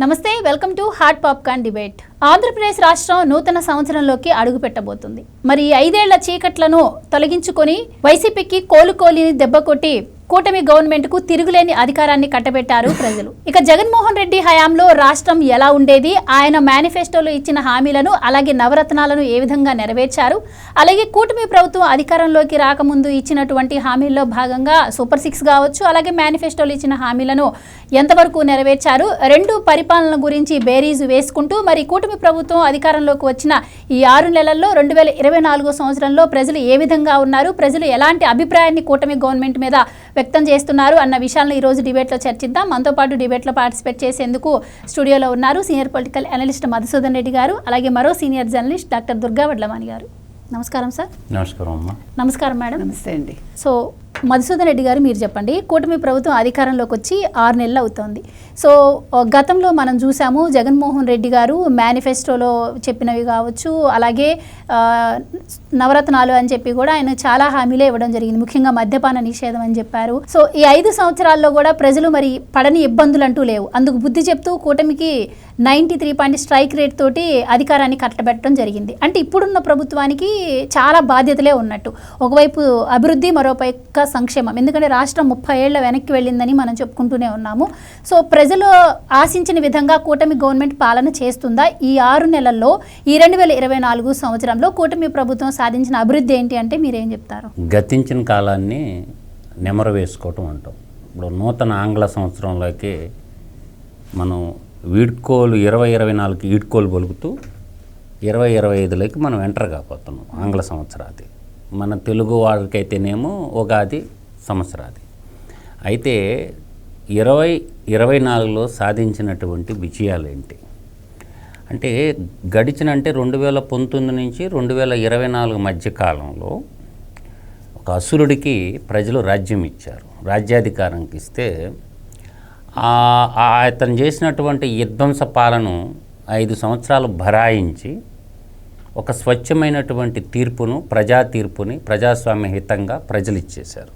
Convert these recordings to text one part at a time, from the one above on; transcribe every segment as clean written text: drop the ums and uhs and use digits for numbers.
నమస్తే, welcome to hot popcorn debate. Andhra Pradesh రాష్ట్రం నూతన సంవత్సరంలోకి అడుగు పెట్టబోతుంది. మరి 5 ఏళ్ల చీకట్లను తొలగించుకొని వైసీపీకి కోలుకోలిని దెబ్బ కొట్టి కూటమి గవర్నమెంట్ కు తిరుగులేని అధికారాన్ని కట్టబెట్టారు ప్రజలు. ఇక జగన్మోహన్ రెడ్డి హయాంలో రాష్ట్రం ఎలా ఉండేది, ఆయన మేనిఫెస్టోలో ఇచ్చిన హామీలను అలాగే నవరత్నాలను ఏ విధంగా నెరవేర్చారు, అలాగే కూటమి ప్రభుత్వం అధికారంలోకి రాకముందు ఇచ్చినటువంటి హామీల్లో భాగంగా సూపర్ 6 కావచ్చు, అలాగే మేనిఫెస్టోలో ఇచ్చిన హామీలను ఎంతవరకు నెరవేర్చారు, రెండు పరిపాలన గురించి బేరీజు వేసుకుంటూ మరి కూటమి ప్రభుత్వం అధికారంలోకి వచ్చిన ఈ 6 నెలల్లో 2024 సంవత్సరంలో ప్రజలు ఏ విధంగా ఉన్నారు, ప్రజలు ఎలాంటి అభిప్రాయాన్ని కూటమి గవర్నమెంట్ మీద వ్యక్తం చేస్తున్నారు అన్న విషయాలను ఈరోజు డిబేట్లో చర్చిద్దాం. మనతో పాటు డిబేట్లో పార్టిసిపేట్ చేసేందుకు స్టూడియోలో ఉన్నారు senior political analyst Madhusudan Reddy గారు, అలాగే మరో senior journalist doctor Durga Vadlamani గారు. నమస్కారం సార్. నమస్కారం అమ్మా. నమస్కారం మేడం. నమస్తే అండి. సో మధుసూదన్ రెడ్డి గారు, మీరు చెప్పండి, కూటమి ప్రభుత్వం అధికారంలోకి వచ్చి 6 నెలలు అవుతోంది. సో గతంలో మనం చూసాము జగన్మోహన్ రెడ్డి గారు మేనిఫెస్టోలో చెప్పినవి కావచ్చు, అలాగే నవరత్నాలు అని చెప్పి కూడా ఆయన చాలా హామీలే ఇవ్వడం జరిగింది. ముఖ్యంగా మద్యపాన నిషేధం అని చెప్పారు. సో ఈ 5 సంవత్సరాల్లో కూడా ప్రజలు మరి పడని ఇబ్బందులు అంటూ లేవు. అందుకు బుద్ధి చెప్తూ కూటమికి 93 స్ట్రైక్ రేట్ తోటి అధికారాన్ని కట్టబెట్టడం జరిగింది. అంటే ఇప్పుడున్న ప్రభుత్వానికి చాలా బాధ్యతలే ఉన్నట్టు. ఒకవైపు అభివృద్ధి, మరోపైపు సంక్షేమం. ఎందుకంటే రాష్ట్రం 30 ఏళ్ల వెనక్కి వెళ్ళిందని మనం చెప్పుకుంటూనే ఉన్నాము. సో ప్రజలు ఆశించిన విధంగా కూటమి గవర్నమెంట్ పాలన చేస్తుందా? ఈ 6 నెలల్లో ఈ 2024 సంవత్సరంలో కూటమి ప్రభుత్వం సాధించిన అభివృద్ధి ఏంటి అంటే మీరేం చెప్తారు? గతించిన కాలాన్ని నెమరు వేసుకోవటం అంటాం. ఇప్పుడు నూతన ఆంగ్ల సంవత్సరంలోకి మనం వీడ్కోలు 2024కి ఈడ్కోలు పలుకుతూ 2025లోకి మనం ఎంటర్ కాబోతున్నాం. ఆంగ్ల సంవత్సరాది మన తెలుగు వారికైతేనేమో ఉగాది సంవత్సరాది. అయితే 2024లో సాధించినటువంటి విజయాలు ఏంటి అంటే, గడిచినంటే 2019 నుంచి 2024 మధ్య కాలంలో ఒక అసురుడికి ప్రజలు రాజ్యం ఇచ్చారు. రాజ్యాధికారానికి ఇస్తే అతను చేసినటువంటి విధ్వంస పాలన 5 సంవత్సరాలు భరాయించి ఒక స్వచ్ఛమైనటువంటి తీర్పును, ప్రజా తీర్పుని ప్రజాస్వామ్య హితంగా ప్రజలు ఇచ్చేశారు.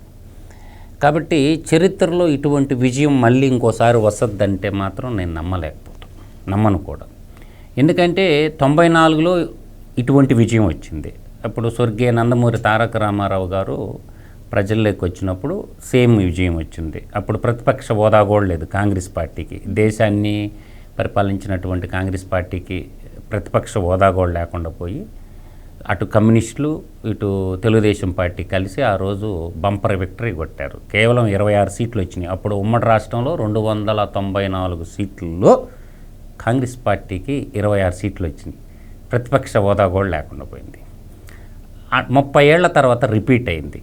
కాబట్టి చరిత్రలో ఇటువంటి విజయం మళ్ళీ ఇంకోసారి వస్తుందంటే మాత్రం నేను నమ్మను కూడా. ఎందుకంటే 94లో ఇటువంటి విజయం వచ్చింది. అప్పుడు స్వర్గీయ నందమూరి తారక రామారావు గారు ప్రజల్లోకి వచ్చినప్పుడు సేమ్ విజయం వచ్చింది. అప్పుడు ప్రతిపక్ష హోదా కూడా లేదు కాంగ్రెస్ పార్టీకి. దేశాన్ని పరిపాలించినటువంటి కాంగ్రెస్ పార్టీకి ప్రతిపక్ష హోదా కూడా లేకుండా పోయి అటు కమ్యూనిస్టులు ఇటు తెలుగుదేశం పార్టీ కలిసి ఆ రోజు బంపర్ విక్టరీ కొట్టారు. కేవలం 26 సీట్లు వచ్చినాయి. అప్పుడు ఉమ్మడి రాష్ట్రంలో 294 సీట్లలో కాంగ్రెస్ పార్టీకి 26 సీట్లు వచ్చినాయి. ప్రతిపక్ష హోదా కూడా లేకుండా పోయింది. 30 ఏళ్ల తర్వాత రిపీట్ అయింది.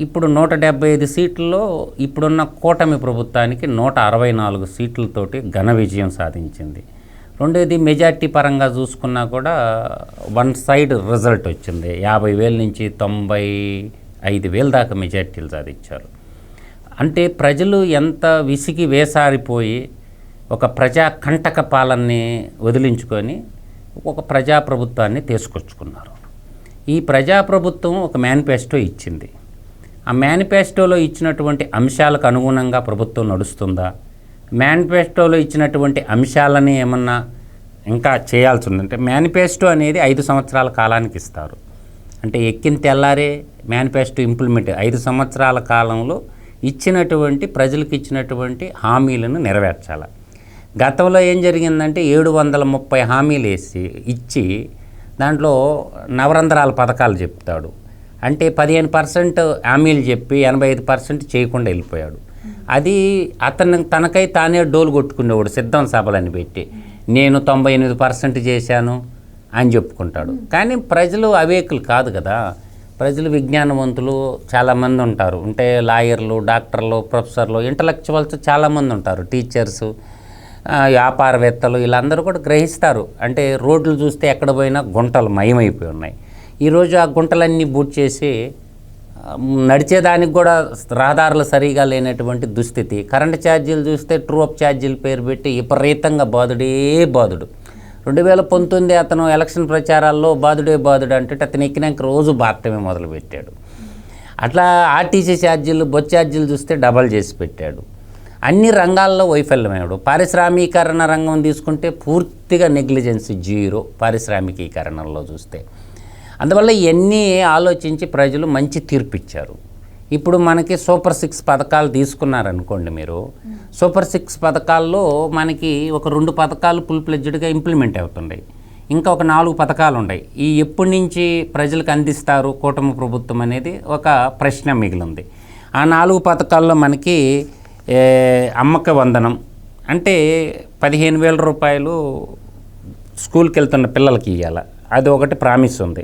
ఇప్పుడు 175 సీట్లలో ఇప్పుడున్న కూటమి ప్రభుత్వానికి 164 సీట్లతోటి ఘన విజయం సాధించింది. రెండోది మెజార్టీ పరంగా చూసుకున్నా కూడా వన్ సైడ్ రిజల్ట్ వచ్చింది. 50,000 నుంచి 95,000 దాకా మెజార్టీలు సాధించారు. అంటే ప్రజలు ఎంత విసిగి వేసారిపోయి ఒక ప్రజా కంటక పాలనని వదిలించుకొని ఒక ప్రజాప్రభుత్వాన్ని తీసుకొచ్చుకున్నారు. ఈ ప్రజాప్రభుత్వం ఒక మేనిఫెస్టో ఇచ్చింది. ఆ మేనిఫెస్టోలో ఇచ్చినటువంటి అంశాలకు అనుగుణంగా ప్రభుత్వం నడుస్తుందా, మేనిఫెస్టోలో ఇచ్చినటువంటి అంశాలని ఏమన్నా ఇంకా చేయాల్సి ఉందంటే, మేనిఫెస్టో అనేది 5 సంవత్సరాల కాలానికి ఇస్తారు. అంటే ఎక్కిన తెల్లారే మేనిఫెస్టో ఇంప్లిమెంట్ 5 సంవత్సరాల కాలంలో ఇచ్చినటువంటి ప్రజలకు ఇచ్చినటువంటి హామీలను నెరవేర్చాలి. గతంలో ఏం జరిగిందంటే 730 హామీలు ఇచ్చి దాంట్లో నవరంధ్రాల పథకాలు చెప్తాడు. అంటే 15% హామీలు చెప్పి 85% చేయకుండా వెళ్ళిపోయాడు. అది తనకై తానే డోలు కొట్టుకునేవాడు. సిద్ధం సభలని పెట్టి నేను 98% చేశాను అని చెప్పుకుంటాడు. కానీ ప్రజలు అవేకులు కాదు కదా. ప్రజలు విజ్ఞానవంతులు చాలామంది ఉంటారు. అంటే లాయర్లు, డాక్టర్లు, ప్రొఫెసర్లు, ఇంటలెక్చువల్స్ చాలామంది ఉంటారు. టీచర్సు, వ్యాపారవేత్తలు, వీళ్ళందరూ కూడా గ్రహిస్తారు. అంటే రోడ్లు చూస్తే ఎక్కడ పోయినా గుంటలు మయమైపోయి ఉన్నాయి. ఈరోజు ఆ గుంటలన్నీ బూట్ చేసి నడిచేదానికి కూడా రహదారులు సరిగా లేనటువంటి దుస్థితి. కరెంటు ఛార్జీలు చూస్తే ట్రూ అప్ ఛార్జీలు పేరు పెట్టి విపరీతంగా బాదుడు. 2019 అతను ఎలక్షన్ ప్రచారాల్లో బాదుడు అంటే అతను ఎక్కినాక రోజు బారటమే మొదలుపెట్టాడు. అట్లా ఆర్టీసీ ఛార్జీలు, బస్ ఛార్జీలు చూస్తే డబల్ చేసి పెట్టాడు. అన్ని రంగాల్లో వైఫల్యమయ్యాడు. పారిశ్రామీకరణ రంగం తీసుకుంటే పూర్తిగా నెగ్లిజెన్సీ జీరో పారిశ్రామికీకరణలో చూస్తే. అందువల్ల ఇవన్నీ ఆలోచించి ప్రజలు మంచి తీర్పు ఇచ్చారు. ఇప్పుడు మనకి సూపర్ 6 పథకాలు తీసుకున్నారనుకోండి మీరు. సూపర్ 6 పథకాల్లో మనకి ఒక 2 పథకాలు ఫుల్ ఫ్లెడ్జ్డ్గా ఇంప్లిమెంట్ అవుతున్నాయి. ఇంకా ఒక 4 పథకాలు ఉన్నాయి. ఈ ఎప్పటి నుంచి ప్రజలకు అందిస్తారు కూటమి ప్రభుత్వం అనేది ఒక ప్రశ్న మిగిలింది. ఆ 4 పథకాల్లో మనకి అమ్మక వందనం అంటే 15,000 రూపాయలు స్కూల్కి వెళ్తున్న పిల్లలకి ఇవ్వాలి. అది ఒకటి ప్రామిస్ ఉంది.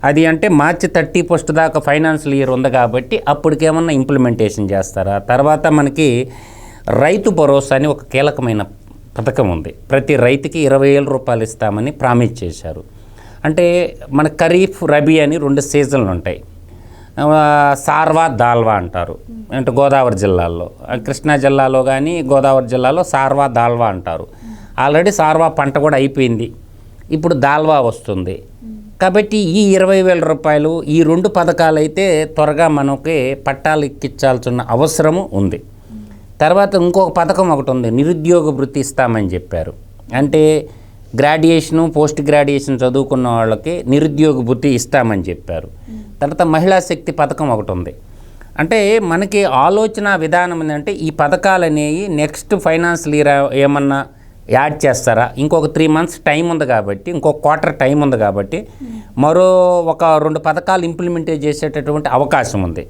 అది అంటే మార్చి 31 దాకా ఫైనాన్షియల్ ఇయర్ ఉంది కాబట్టి అప్పటికేమన్నా ఇంప్లిమెంటేషన్ చేస్తారా. తర్వాత మనకి రైతు భరోసా అని ఒక కీలకమైన పథకం ఉంది. ప్రతి రైతుకి 20,000 రూపాయలు ఇస్తామని ప్రామిస్ చేశారు. అంటే మన ఖరీఫ్ రబీ అని 2 సీజన్లు ఉంటాయి. సార్వా దాల్వా అంటారు. అంటే గోదావరి జిల్లాల్లో, కృష్ణా జిల్లాలో కానీ గోదావరి జిల్లాలో సార్వా దాల్వా అంటారు. ఆల్రెడీ సార్వా పంట కూడా అయిపోయింది, ఇప్పుడు దాల్వా వస్తుంది. కాబట్టి ఈ 20,000 రూపాయలు ఈ 2 పథకాలు అయితే త్వరగా మనకి పట్టాలు ఎక్కించాల్సిన అవసరము ఉంది. తర్వాత ఇంకొక పథకం ఒకటి ఉంది, నిరుద్యోగ వృత్తి ఇస్తామని చెప్పారు. అంటే గ్రాడ్యుయేషను పోస్ట్ గ్రాడ్యుయేషన్ చదువుకున్న వాళ్ళకి నిరుద్యోగ వృత్తి ఇస్తామని చెప్పారు. తర్వాత మహిళా శక్తి పథకం ఒకటి ఉంది. అంటే మనకి ఆలోచన విధానం ఏంటంటే ఈ పథకాలు అనేవి నెక్స్ట్ ఫైనాన్షియల్ ఇయర్ ఏమన్నా యాడ్ చేస్తారా, ఇంకొక 3 మంత్స్ టైం ఉంది కాబట్టి, ఇంకొక క్వార్టర్ టైం ఉంది కాబట్టి మరో ఒక 2 పథకాలు ఇంప్లిమెంట్ చేసేటటువంటి అవకాశం ఉంది.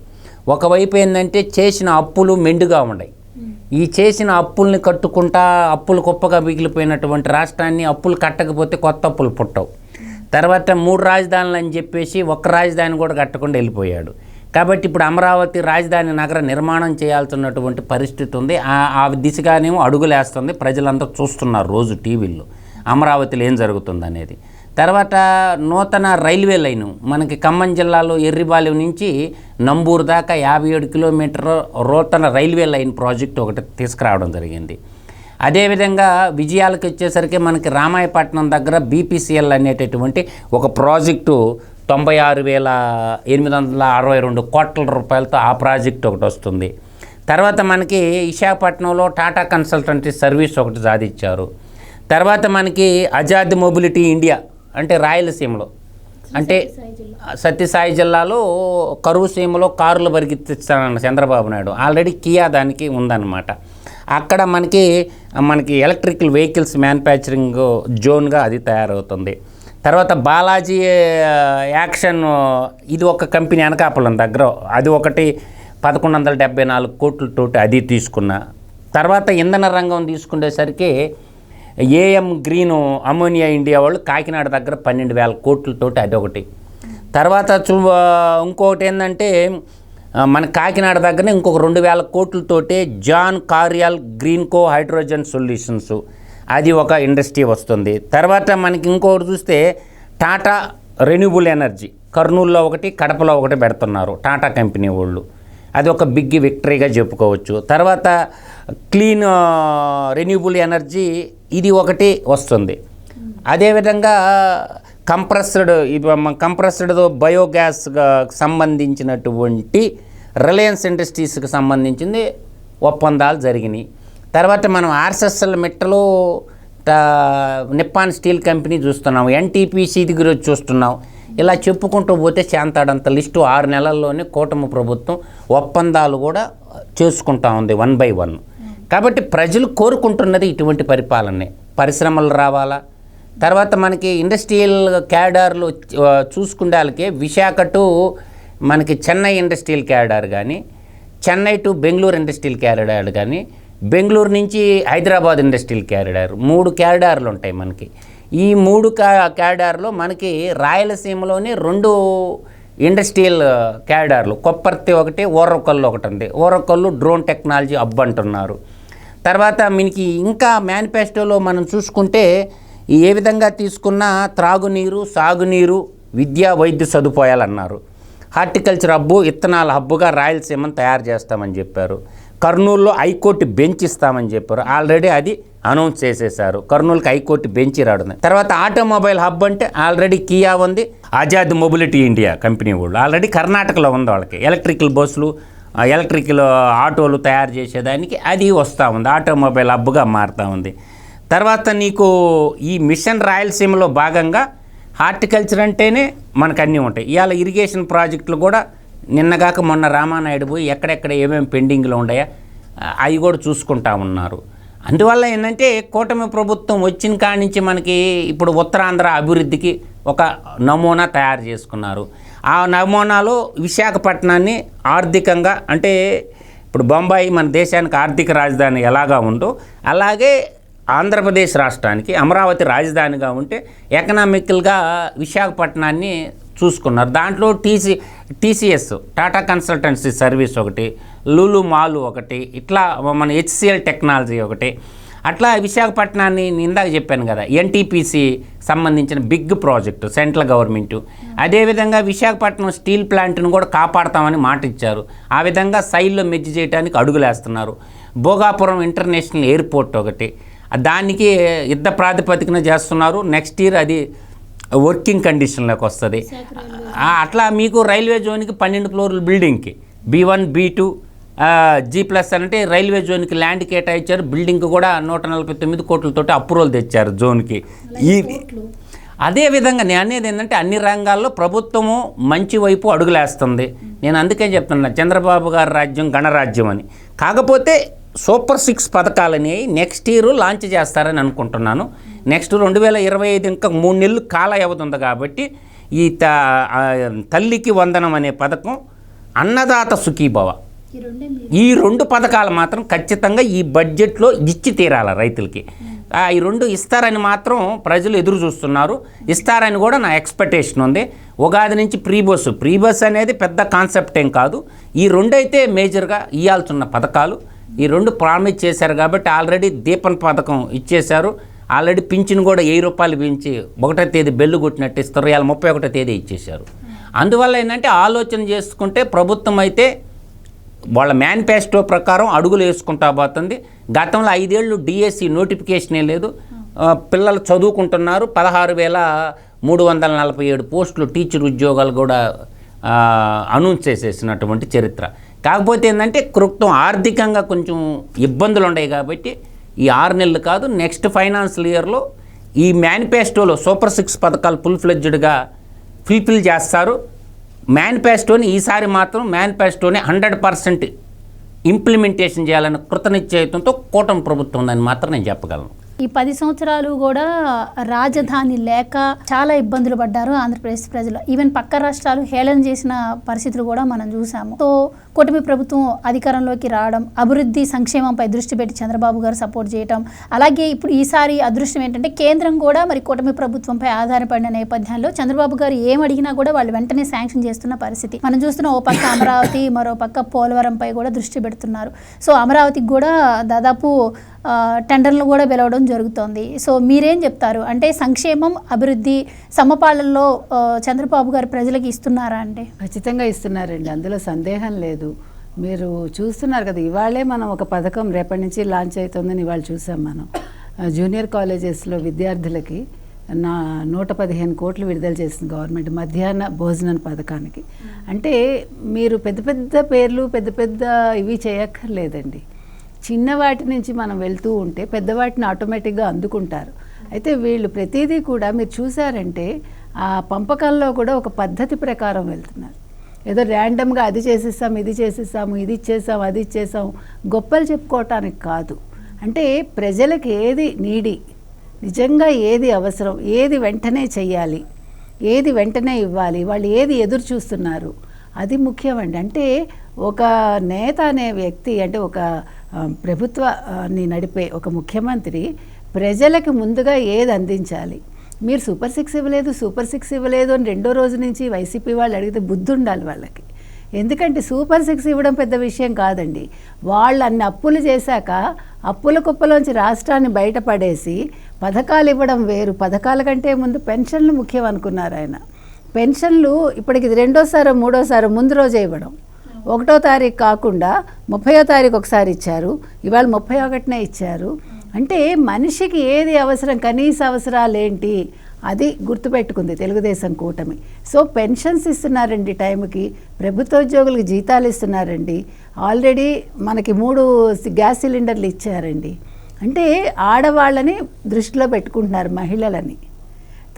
ఒకవైపు ఏంటంటే చేసిన అప్పులు మెండుగా ఉన్నాయి. ఈ చేసిన అప్పుల్ని కట్టుకుంటా అప్పులు కుప్పగా మిగిలిపోయినటువంటి రాష్ట్రాన్ని అప్పులు కట్టకపోతే కొత్త అప్పులు పుట్టవు. తర్వాత 3 రాజధానులు అని చెప్పేసి ఒక్క రాజధాని కూడా కట్టకుండా వెళ్ళిపోయాడు. కాబట్టి ఇప్పుడు అమరావతి రాజధాని నగర నిర్మాణం చేయాల్సినటువంటి పరిస్థితి ఉంది. ఆ దిశగానేమో అడుగులేస్తుంది. ప్రజలందరూ చూస్తున్నారు రోజు టీవీల్లో అమరావతిలో ఏం జరుగుతుంది అనేది. తర్వాత నూతన రైల్వే లైను మనకి ఖమ్మం జిల్లాలో ఎర్రిబాలెం నుంచి నంబూరు దాకా 57 కిలోమీటర్ల నూతన రైల్వే లైన్ ప్రాజెక్టు ఒకటి తీసుకురావడం జరిగింది. అదేవిధంగా విజయాలకు వచ్చేసరికి మనకి రామాయపట్నం దగ్గర బీపీసీఎల్ అనేటటువంటి ఒక ప్రాజెక్టు 96,862 కోట్ల రూపాయలతో ఆ ప్రాజెక్ట్ ఒకటి వస్తుంది. తర్వాత మనకి విశాఖపట్నంలో టాటా కన్సల్టెన్సీ సర్వీస్ ఒకటి సాధించారు. తర్వాత మనకి ఆజాద్ మొబిలిటీ ఇండియా అంటే రాయలసీమలో, అంటే సత్యసాయి జిల్లాలో కరువు సీమలో కారులు పరిగెత్తిస్తానన్న చంద్రబాబు నాయుడు ఆల్రెడీ కియా దానికి ఉందన్నమాట. అక్కడ మనకి ఎలక్ట్రికల్ వెహికల్స్ మ్యానుఫ్యాక్చరింగ్ జోన్గా అది తయారవుతుంది. తర్వాత బాలాజీ యాక్షన్ ఇది ఒక కంపెనీ అనకాపల్లి దగ్గర, అది ఒకటి 1174 కోట్లతోటి అది తీసుకున్నా. తర్వాత ఇంధన రంగం తీసుకునేసరికి ఏఎం గ్రీన్ అమోనియా ఇండియా వాళ్ళు కాకినాడ దగ్గర 12,000 కోట్లతోటి అదొకటి. తర్వాత ఇంకొకటి ఏంటంటే మన కాకినాడ దగ్గర ఇంకొక 2,000 కోట్లతోటి జాన్ కార్యాల్ గ్రీన్కో హైడ్రోజన్ సొల్యూషన్స్ అది ఒక ఇండస్ట్రీ వస్తుంది. తర్వాత మనకి ఇంకొకటి చూస్తే టాటా రెన్యూబుల్ ఎనర్జీ కర్నూలులో ఒకటి కడపలో ఒకటి పెడుతున్నారు టాటా కంపెనీ వాళ్ళు, అది ఒక బిగ్ విక్టరీగా చెప్పుకోవచ్చు. తర్వాత క్లీన్ రెన్యూబుల్ ఎనర్జీ ఇది ఒకటి వస్తుంది. అదేవిధంగా కంప్రెస్డ్ బయోగ్యాస్ సంబంధించినటువంటి రిలయన్స్ ఇండస్ట్రీస్కి సంబంధించింది ఒప్పందాలు జరిగినాయి. తర్వాత మనం ఆర్ఎస్ఎస్ఎల్ మిట్టలో నిప్పాన్ స్టీల్ కంపెనీ చూస్తున్నాం, ఎన్టీపీసీ దగ్గర చూస్తున్నాం. ఇలా చెప్పుకుంటూ పోతే చేంతాడంత లిస్టు 6 నెలల్లోనే కూటమి ప్రభుత్వం ఒప్పందాలు కూడా చేసుకుంటా ఉంది 1 by 1. కాబట్టి ప్రజలు కోరుకుంటున్నది ఇటువంటి పరిపాలనే, పరిశ్రమలు రావాలా. తర్వాత మనకి ఇండస్ట్రియల్ క్యాడర్లు చూసుకుండాలకే విశాఖ టు మనకి చెన్నై ఇండస్ట్రియల్ క్యాడర్ కానీ, Chennai to Bengaluru industrial corridor కానీ, బెంగళూరు నుంచి హైదరాబాద్ ఇండస్ట్రియల్ క్యారిడార్ 3 క్యారిడార్లు ఉంటాయి మనకి. ఈ 3 క్యారిడార్లో మనకి రాయలసీమలోని 2 ఇండస్ట్రియల్ క్యారిడార్లు, కొప్పర్తి ఒకటి, ఓరకల్లు ఒకటి ఉంది. ఓరకల్లు డ్రోన్ టెక్నాలజీ హబ్ అంటున్నారు. తర్వాత మనకి ఇంకా మేనిఫెస్టోలో మనం చూసుకుంటే ఏ విధంగా తీసుకున్నా త్రాగునీరు, సాగునీరు, విద్యా వైద్య సదుపాయాలు అన్నారు. హార్టికల్చర్ హబ్బు, ఇత్తనాల హబ్బుగా రాయలసీమను తయారు చేస్తామని చెప్పారు. కర్నూలులో హైకోర్టు బెంచ్ ఇస్తామని చెప్పారు, ఆల్రెడీ అది అనౌన్స్ చేసేసారు. కర్నూలుకి హైకోర్టు బెంచ్ రావడం. తర్వాత ఆటోమొబైల్ హబ్ అంటే ఆల్రెడీ కియా ఉంది, ఆజాద్ మొబిలిటీ ఇండియా కంపెనీ వాళ్ళు ఆల్రెడీ కర్ణాటకలో ఉంది. వాళ్ళకి ఎలక్ట్రికల్ బస్సులు ఎలక్ట్రికల్ ఆటోలు తయారు చేసేదానికి అది వస్తూ ఉంది, ఆటోమొబైల్ హబ్గా మారుతూ ఉంది. తర్వాత నీకు ఈ మిషన్ రాయలసీమలో భాగంగా హార్టికల్చర్ అంటేనే మనకు అన్నీ ఉంటాయి. ఇవాళ ఇరిగేషన్ ప్రాజెక్టులు కూడా నిన్నగాక మొన్న రామానాయుడు పోయి ఎక్కడెక్కడ ఏమేమి పెండింగ్లో ఉన్నాయా అవి కూడా చూసుకుంటా ఉన్నారు. అందువల్ల ఏంటంటే కూటమి ప్రభుత్వం వచ్చిన కాడి నుంచి మనకి ఇప్పుడు ఉత్తరాంధ్ర అభివృద్ధికి ఒక నమూనా తయారు చేసుకున్నారు. ఆ నమూనాలో విశాఖపట్నాన్ని ఆర్థికంగా అంటే ఇప్పుడు బొంబాయి మన దేశానికి ఆర్థిక రాజధాని ఎలాగా ఉందో అలాగే ఆంధ్రప్రదేశ్ రాష్ట్రానికి అమరావతి రాజధానిగా ఉంటే ఎకనామికల్గా విశాఖపట్నాన్ని చూసుకున్నారు. దాంట్లో టీసీఎస్ టాటా కన్సల్టెన్సీ సర్వీస్ ఒకటి, లులు మాల్ ఒకటి, ఇట్లా మన హెచ్సిఎల్ టెక్నాలజీ ఒకటి, అట్లా విశాఖపట్నాన్ని ఇందాక చెప్పాను కదా ఎన్టీపీసీ సంబంధించిన బిగ్ ప్రాజెక్టు సెంట్రల్ గవర్నమెంటు. అదేవిధంగా విశాఖపట్నం స్టీల్ ప్లాంట్ను కూడా కాపాడతామని మాట ఇచ్చారు. ఆ విధంగా సైల్లో మెజ్జి చేయడానికి అడుగులేస్తున్నారు. భోగాపురం ఇంటర్నేషనల్ ఎయిర్పోర్ట్ ఒకటి, దానికి యుద్ధ ప్రాతిపదికన చేస్తున్నారు. నెక్స్ట్ ఇయర్ అది వర్కింగ్ కండిషన్లోకి వస్తుంది. అట్లా మీకు రైల్వే జోన్కి 12 ఫ్లోర్ల బిల్డింగ్కి B1 B2 G+ అంటే రైల్వే జోన్కి ల్యాండ్ కేటాయించారు. బిల్డింగ్ కూడా 149 కోట్లతోటి అప్రూవల్ తెచ్చారు జోన్కి. ఈ అదేవిధంగా నేను అనేది ఏంటంటే అన్ని రంగాల్లో ప్రభుత్వము మంచి వైపు అడుగులేస్తుంది. నేను అందుకే చెప్తున్నా చంద్రబాబు గారి రాజ్యం గణరాజ్యం అని. కాకపోతే సూపర్ 6 పథకాలని నెక్స్ట్ ఇయర్ లాంచ్ చేస్తారని అనుకుంటున్నాను. నెక్స్ట్ 2025 ఇంకా 3 నెలలు కాల వ్యవధి ఉంది కాబట్టి ఈ తల్లికి వందనం అనే పథకం, అన్నదాత సుఖీభవ, ఈ 2 పథకాలు మాత్రం ఖచ్చితంగా ఈ బడ్జెట్లో ఇచ్చి తీరాల రైతులకి. ఈ 2 ఇస్తారని మాత్రం ప్రజలు ఎదురు చూస్తున్నారు. ఇస్తారని కూడా నా ఎక్స్పెక్టేషన్ ఉంది. ఉగాది నుంచి ప్రీ బస్ అనేది పెద్ద కాన్సెప్ట్ ఏం కాదు. ఈ 2 అయితే మేజర్గా ఇవ్వాల్సిన పథకాలు. ఈ 2 ప్రామిస్ చేశారు కాబట్టి ఆల్రెడీ దీపన్ పథకం ఇచ్చేశారు. ఆల్రెడీ పింఛన్ కూడా 1000 రూపాయలు పెంచి 1వ తేదీ బెల్లు కొట్టినట్టు ఇస్తారు. ఇవాళ 31వ తేదీ ఇచ్చేశారు. అందువల్ల ఏంటంటే ఆలోచన చేసుకుంటే ప్రభుత్వం అయితే వాళ్ళ మేనిఫెస్టో ప్రకారం అడుగులు వేసుకుంటా పోతుంది. గతంలో 5 ఏళ్ళు డిఎస్సి నోటిఫికేషనే లేదు. పిల్లలు చదువుకుంటున్నారు. 16,347 పోస్టులు టీచర్ ఉద్యోగాలు కూడా అనౌన్స్ చేసేసినటువంటి చరిత్ర. కాకపోతే ఏంటంటే ప్రభుత్వం ఆర్థికంగా కొంచెం ఇబ్బందులు ఉన్నాయి కాబట్టి ఈ 6 నెలలు కాదు, నెక్స్ట్ ఫైనాన్షియల్ ఇయర్లో ఈ మేనిఫెస్టోలో సూపర్ 6 పథకాలు ఫుల్ఫిల్ చేస్తారు. మేనిఫెస్టోని ఈసారి మాత్రం మేనిఫెస్టోని 100% ఇంప్లిమెంటేషన్ చేయాలని కృతనిశ్చయంతో కూటమి ప్రభుత్వం ఉందని మాత్రం నేను చెప్పగలను. ఈ 10 సంవత్సరాలు కూడా రాజధాని లేక చాలా ఇబ్బందులు పడ్డారు ఆంధ్రప్రదేశ్ ప్రజలు. ఈవెన్ పక్క రాష్ట్రాలు హేళన చేసిన పరిస్థితులు కూడా మనం చూసాము. సో కూటమి ప్రభుత్వం అధికారంలోకి రావడం, అభివృద్ధి సంక్షేమంపై దృష్టి పెట్టి చంద్రబాబు గారు సపోర్ట్ చేయటం, అలాగే ఇప్పుడు ఈసారి అదృష్టం ఏంటంటే కేంద్రం కూడా మరి కూటమి ప్రభుత్వంపై ఆధారపడిన నేపథ్యంలో చంద్రబాబు గారు ఏం అడిగినా కూడా వాళ్ళు వెంటనే శాంక్షన్ చేస్తున్న పరిస్థితి మనం చూస్తున్న. ఓ పక్క అమరావతి, మరో పక్క పోలవరంపై కూడా దృష్టి పెడుతున్నారు. సో అమరావతికి కూడా దాదాపు టెండర్లు కూడా వెలవడం జరుగుతోంది. సో మీరేం చెప్తారు? అంటే సంక్షేమం, అభివృద్ధి సమపాలనలో చంద్రబాబు గారు ప్రజలకు ఇస్తున్నారా? అంటే ఖచ్చితంగా ఇస్తున్నారండి, అందులో సందేహం లేదు. మీరు చూస్తున్నారు కదా, ఇవాళే మనం ఒక పథకం రేపటి నుంచి లాంచ్ అవుతుందని ఇవాళ చూసాం. మనం జూనియర్ కాలేజెస్లో విద్యార్థులకి 115 కోట్లు విడుదల చేసింది గవర్నమెంట్ మధ్యాహ్న భోజనం పథకానికి. అంటే మీరు పెద్ద పెద్ద పేర్లు, పెద్ద పెద్ద ఇవి చేయక్కర్లేదండి. చిన్నవాటి నుంచి మనం వెళ్తూ ఉంటే పెద్దవాటిని ఆటోమేటిక్గా అందుకుంటారు. అయితే వీళ్ళు ప్రతిదీ కూడా మీరు చూసారంటే ఆ పంపకంలో కూడా ఒక పద్ధతి ప్రకారం వెళ్తున్నారు. ఏదో ర్యాండమ్గా అది చేసేసాం, ఇది చేసేసాము, ఇది ఇచ్చేసాం, అది ఇచ్చేసాం, గొప్పలు చెప్పుకోవటానికి కాదు. అంటే ప్రజలకు ఏది నీడి, నిజంగా ఏది అవసరం, ఏది వెంటనే చెయ్యాలి, ఏది వెంటనే ఇవ్వాలి, వాళ్ళు ఏది ఎదురు చూస్తున్నారు, అది ముఖ్యమండి. అంటే ఒక నేత అనే వ్యక్తి, అంటే ఒక ప్రభుత్వాన్ని నడిపే ఒక ముఖ్యమంత్రి ప్రజలకు ముందుగా ఏది అందించాలి. మీరు సూపర్ 6 ఇవ్వలేదు, సూపర్ 6 ఇవ్వలేదు అని 2వ రోజు నుంచి వైసీపీ వాళ్ళు అడిగితే బుద్ధి ఉండాలి వాళ్ళకి. ఎందుకంటే సూపర్ 6 ఇవ్వడం పెద్ద విషయం కాదండి. వాళ్ళు అన్ని అప్పులు చేశాక అప్పుల కుప్పలోంచి రాష్ట్రాన్ని బయటపడేసి పథకాలు ఇవ్వడం వేరు. పథకాల కంటే ముందు పెన్షన్లు ముఖ్యం అనుకున్నారు ఆయన. పెన్షన్లు ఇప్పటికి 2వ, 3వ ముందు రోజే ఇవ్వడం. 1వ తారీఖు కాకుండా 30వ తారీఖు ఒకసారి ఇచ్చారు, ఇవాళ 31నే ఇచ్చారు. అంటే మనిషికి ఏది అవసరం, కనీస అవసరాలు ఏంటి అది గుర్తుపెట్టుకుంది తెలుగుదేశం కూటమి. సో పెన్షన్స్ ఇస్తున్నారండి టైంకి, ప్రభుత్వ ఉద్యోగులకు జీతాలు ఇస్తున్నారండి, ఆల్రెడీ మనకి 3 గ్యాస్ సిలిండర్లు ఇచ్చారండి. అంటే ఆడవాళ్ళని దృష్టిలో పెట్టుకుంటున్నారు, మహిళలని.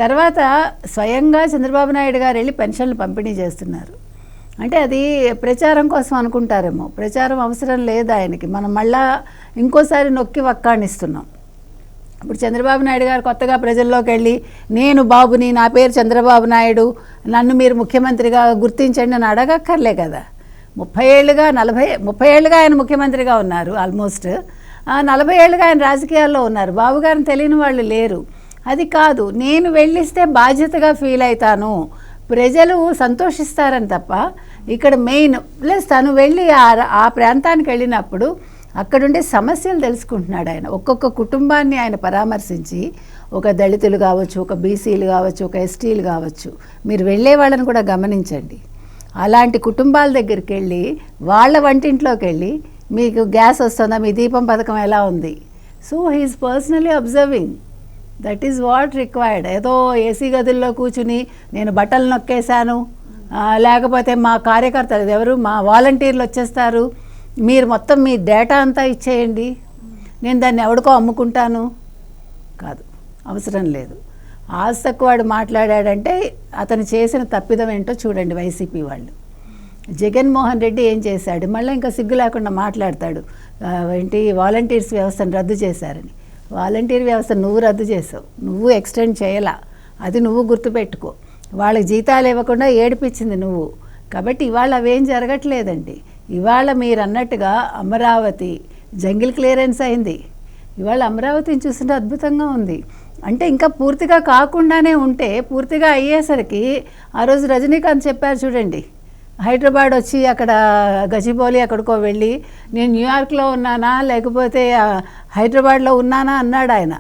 తర్వాత స్వయంగా చంద్రబాబు నాయుడు గారు వెళ్ళి పెన్షన్లు పంపిణీ చేస్తున్నారు. అంటే అది ప్రచారం కోసం అనుకుంటారేమో, ప్రచారం అవసరం లేదు ఆయనకి. మనం మళ్ళా ఇంకోసారి నొక్కి వక్కాణిస్తున్నాం. ఇప్పుడు చంద్రబాబు నాయుడు గారు కొత్తగా ప్రజల్లోకి వెళ్ళి నేను బాబుని, నా పేరు చంద్రబాబు నాయుడు, నన్ను మీరు ముఖ్యమంత్రిగా గుర్తించండి అని అడగక్కర్లే కదా. 30 ఏళ్ళుగా ఆయన ముఖ్యమంత్రిగా ఉన్నారు, ఆల్మోస్ట్ 40 ఏళ్ళుగా ఆయన రాజకీయాల్లో ఉన్నారు. బాబు గారిని తెలియని వాళ్ళు లేరు. అది కాదు, నేను వెళ్ళిస్తే బాధ్యతగా ఫీల్ అవుతాను, ప్రజలు సంతోషిస్తారని తప్ప ఇక్కడ మెయిన్ ప్లస్ తను వెళ్ళి ఆ ప్రాంతానికి వెళ్ళినప్పుడు అక్కడుండే సమస్యలు తెలుసుకుంటున్నాడు ఆయన. ఒక్కొక్క కుటుంబాన్ని ఆయన పరామర్శించి, ఒక దళితులు కావచ్చు, ఒక బీసీలు కావచ్చు, ఒక ఎస్టీలు కావచ్చు, మీరు వెళ్ళే వాళ్ళని కూడా గమనించండి. అలాంటి కుటుంబాల దగ్గరికి వెళ్ళి వాళ్ళ వంటింట్లోకి వెళ్ళి మీకు గ్యాస్ వస్తుందా, మీ దీపం పథకం ఎలా ఉంది, so he's personally observing. That is what required. ఏదో ఏసీ గదుల్లో కూర్చుని నేను బట్టలు నొక్కేశాను, లేకపోతే మా కార్యకర్తలు ఎవరు మా వాలంటీర్లు వచ్చేస్తారు, మీరు మొత్తం మీ డేటా అంతా ఇచ్చేయండి, నేను దాన్ని ఎవడికో అమ్ముకుంటాను, కాదు, అవసరం లేదు. ఆశ తక్కువాడు మాట్లాడాడంటే అతను చేసిన తప్పిదం ఏంటో చూడండి. వైసీపీ వాళ్ళు, జగన్మోహన్ రెడ్డి ఏం చేశాడు, మళ్ళీ ఇంకా సిగ్గు లేకుండా మాట్లాడతాడు, ఏంటి వాలంటీర్స్ వ్యవస్థను రద్దు చేశారని. వాలంటీర్ వ్యవస్థ నువ్వు రద్దు చేసావు, నువ్వు ఎక్స్టెండ్ చేయాల, అది నువ్వు గుర్తుపెట్టుకో. వాళ్ళకి జీతాలు ఇవ్వకుండా ఏడిపించింది నువ్వు. కాబట్టి ఇవాళ అవేం జరగట్లేదండి. ఇవాళ మీరు అన్నట్టుగా అమరావతి జంగిల్ క్లియరెన్స్ అయింది. ఇవాళ అమరావతిని చూస్తుంటే అద్భుతంగా ఉంది. అంటే ఇంకా పూర్తిగా కాకుండానే ఉంటే, పూర్తిగా అయ్యేసరికి ఆ రోజు రజనీకాంత్ చెప్పారు చూడండి, హైదరాబాద్ వచ్చి అక్కడ గచ్చిబౌలి ఎక్కడికో వెళ్ళి నేను న్యూయార్క్లో ఉన్నానా లేకపోతే హైదరాబాద్లో ఉన్నానా అన్నాడు ఆయన.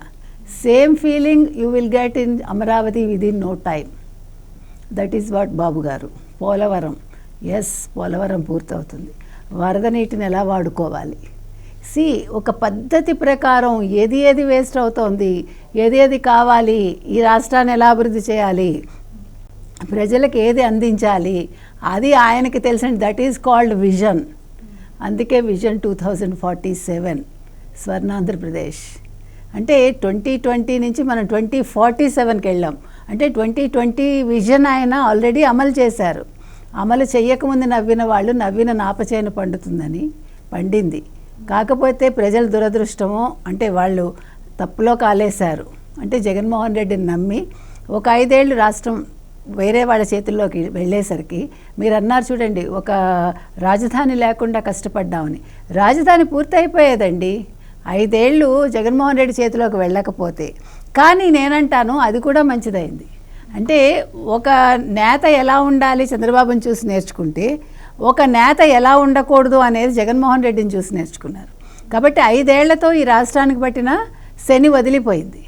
Same feeling you will get in Amaravati within no time. That is what Babu garu. Polavaram, yes, Polavaram పూర్తవుతుంది. వరద నీటిని ఎలా వాడుకోవాలి, ఒక పద్ధతి ప్రకారం ఏది వేస్ట్ అవుతోంది, ఏది కావాలి, ఈ రాష్ట్రాన్ని ఎలా అభివృద్ధి చేయాలి, ప్రజలకు ఏది అందించాలి, అది ఆయనకి తెలిసిన, దట్ ఈజ్ కాల్డ్ విజన్. అందుకే విజన్ 2047 స్వర్ణాంధ్రప్రదేశ్. అంటే 2020 నుంచి మనం 2047కి వెళ్ళాం. అంటే 2020 విజన్ ఆయన ఆల్రెడీ అమలు చేశారు. అమలు చేయకముందు నవ్విన వాళ్ళు నవ్విన నాపచేను పండుతుందని పండింది. కాకపోతే ప్రజల దురదృష్టమో, అంటే వాళ్ళు తప్పులో కాలేశారు. అంటే జగన్మోహన్ రెడ్డిని నమ్మి ఒక 5 ఏళ్ళు రాష్ట్రం వేరే వాళ్ళ చేతుల్లోకి వెళ్ళేసరికి మీరు అన్నారు చూడండి, ఒక రాజధాని లేకుండా కష్టపడ్డామని. రాజధాని పూర్తయిపోయేదండి 5 ఏళ్ళు జగన్మోహన్ రెడ్డి చేతిలోకి వెళ్ళకపోతే. కానీ నేనంటాను అది కూడా మంచిదైంది. అంటే ఒక నేత ఎలా ఉండాలి చంద్రబాబుని చూసి నేర్చుకుంటే, ఒక నేత ఎలా ఉండకూడదు అనేది జగన్మోహన్ రెడ్డిని చూసి నేర్చుకున్నారు. కాబట్టి 5 ఏళ్లతో ఈ రాష్ట్రానికి పట్టిన శని వదిలిపోయింది.